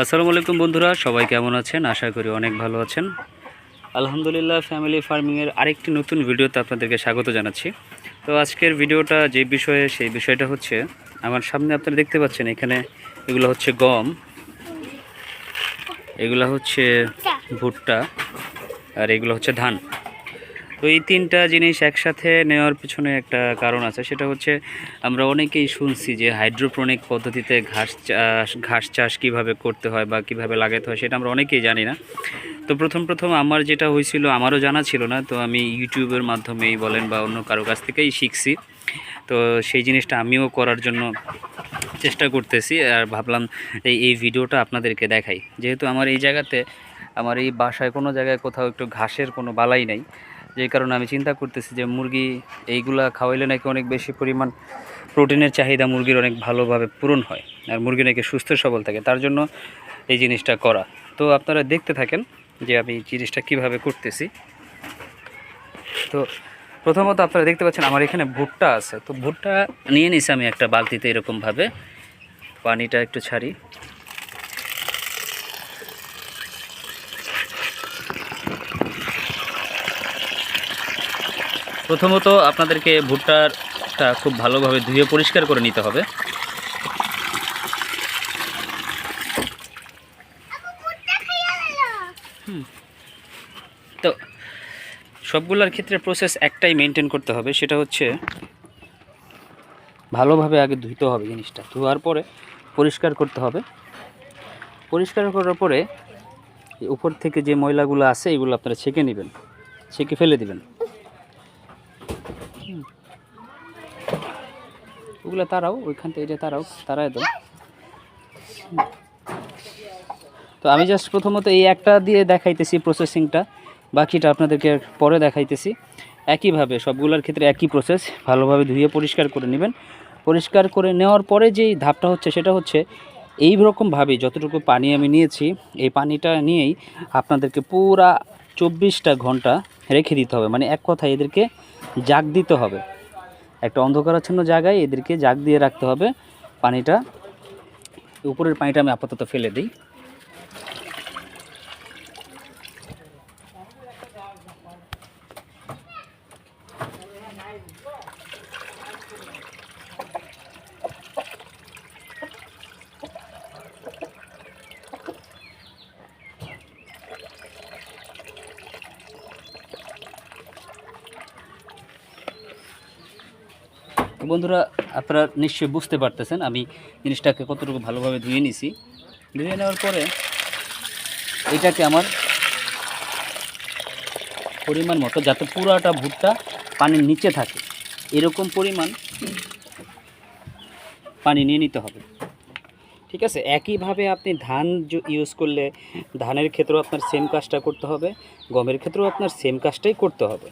আসসালামু আলাইকুম বন্ধুরা, সবাই কেমন আছেন? আশা করি অনেক ভালো আছেন। আলহামদুলিল্লাহ, ফ্যামিলি ফার্মিংয়ের আরেকটি নতুন ভিডিওতে আপনাদেরকে স্বাগত জানাচ্ছি। তো আজকের ভিডিওটা যে বিষয়ে, সেই বিষয়টা হচ্ছে আমার সামনে আপনারা দেখতে পাচ্ছেন, এখানে এগুলো হচ্ছে গম, এগুলো হচ্ছে ভুট্টা, আর এগুলো হচ্ছে ধান। তো এই তিনটা জিনিস একসাথে নেওয়ার পিছনে একটা কারণ আছে, সেটা হচ্ছে আমরা অনেকেই শুনছি যে হাইড্রোপনিক পদ্ধতিতে ঘাস চাষ কীভাবে করতে হয় বা কীভাবে লাগাতে হয়, সেটা আমরা অনেকেই জানি না। তো প্রথম আমার যেটা হয়েছিল, আমারও জানা ছিল না। তো আমি ইউটিউবের মাধ্যমেই বলেন বা অন্য কারো কাছ থেকেই শিখছি। তো সেই জিনিসটা আমিও করার জন্য চেষ্টা করতেছি, আর ভাবলাম এই ভিডিওটা আপনাদেরকে দেখাই। যেহেতু আমার এই জায়গাতে, আমার এই বাসায় কোনো জায়গায় কোথাও একটু ঘাসের কোনো বালাই নাই, যেই কারণে আমি চিন্তা করতেছি যে মুরগি এইগুলা খাওয়াইলে নাকি অনেক বেশি পরিমাণ প্রোটিনের চাহিদা মুরগির অনেক ভালোভাবে পূরণ হয়, আর মুরগি নাকি সুস্থ সবল থাকে। তার জন্য এই জিনিসটা করা। তো আপনারা দেখতে থাকেন যে আমি জিনিসটা কিভাবে করতেছি। তো প্রথমত আপনারা দেখতে পাচ্ছেন আমার এখানে ভুট্টা আছে। তো ভুট্টা নিয়ে নিছি আমি একটা বালতিতে, এরকমভাবে পানিটা একটু ছাড়ি। প্রথমত আপনাদেরকে ভুট্টাটা খুব ভালোভাবে ধুয়ে পরিষ্কার করে নিতে হবে। তো সবগুলোর ক্ষেত্রে প্রসেস একটাই মেনটেন করতে হবে, সেটা হচ্ছে ভালোভাবে আগে ধুইতে হবে। জিনিসটা ধোয়ার পরে পরিষ্কার করতে হবে। পরিষ্কার করার পরে উপর থেকে যে ময়লাগুলো আছে এগুলো আপনারা ছেঁকে নেবেন, ছেঁকে ফেলে দিবেন। ওগুলো তারাও ওইখান থেকে, এটা তারাই দাও। তো আমি জাস্ট প্রথমত এই একটা দিয়ে দেখাইতেছি প্রসেসিংটা, বাকিটা আপনাদেরকে পরে দেখাইতেছি। একইভাবে সবগুলোর ক্ষেত্রে একই প্রসেস, ভালোভাবে ধুয়ে পরিষ্কার করে নেবেন। পরিষ্কার করে নেওয়ার পরে যেই ধাপটা হচ্ছে, সেটা হচ্ছে এই রকমভাবেই যতটুকু পানি আমি নিয়েছি, এই পানিটা নিয়েই আপনাদেরকে পুরা 24টা ঘন্টা রেখে দিতে হবে। মানে এক কথায় এদেরকে জাগ দিতে হবে। একটা অন্ধকারাচ্ছন্ন জায়গায় এদেরকে জাগ দিয়ে রাখতে হবে। পানিটা, উপরের পানিটা আমি আপাতত ফেলে দিই। বন্ধুরা, আপনারা নিশ্চয়ই বুঝতে পারতেছেন আমি জিনিসটাকে কতটুকু ভালোভাবে ধুয়ে নিছি। ধুয়ে নেওয়ার পরে এটাকে আমার পরিমাণ মতো, যাতে পুরাটা ভুট্টা পানির নিচে থাকে, এরকম পরিমাণ পানি নিয়ে নিতে হবে। ঠিক আছে? একইভাবে আপনি ধান ইউজ করলে ধানের ক্ষেত্রেও আপনার সেম কাজটা করতে হবে, গমের ক্ষেত্রেও আপনার সেম কাজটাই করতে হবে।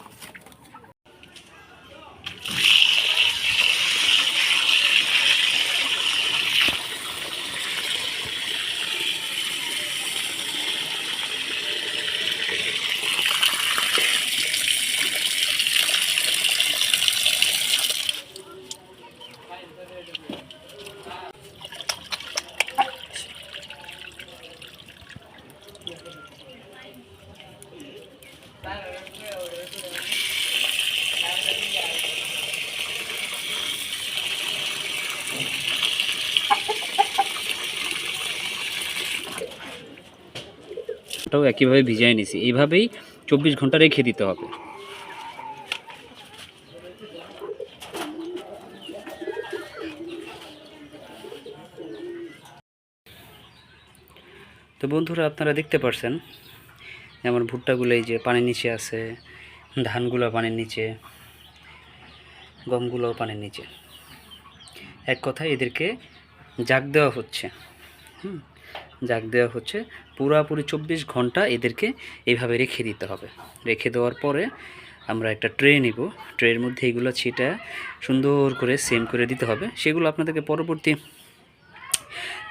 ওটাও একইভাবে ভিজিয়ে নিছি। এইভাবেই 24 ঘন্টা রেখে দিতে হবে। তো বন্ধুরা, আপনারা দেখতে পাচ্ছেন আমার ভুট্টাগুলো এই যে পানির নিচে আছে, ধানগুলো পানির নিচে, গমগুলোও পানির নিচে। এক কথায় এদেরকে জাগ দেওয়া হচ্ছে। জাগ দেওয়া হচ্ছে পুরাপুরি 24 ঘন্টা এদেরকে এইভাবে রেখে দিতে হবে। রেখে দেওয়ার পরে আমরা একটা ট্রে নিব, ট্রের মধ্যে এগুলো ছিটা সুন্দর করে সেম করে দিতে হবে। সেগুলো আপনাদেরকে পরবর্তী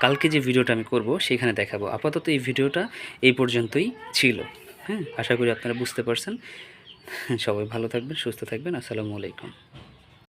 কালকে যে ভিডিওটা আমি করব সেখানে দেখাবো। আপাতত এই ভিডিওটা এই পর্যন্তই ছিল। আশা করি আপনারা বুঝতে পারছেন। সবাই ভালো থাকবেন, সুস্থ থাকবেন। আসসালামু আলাইকুম।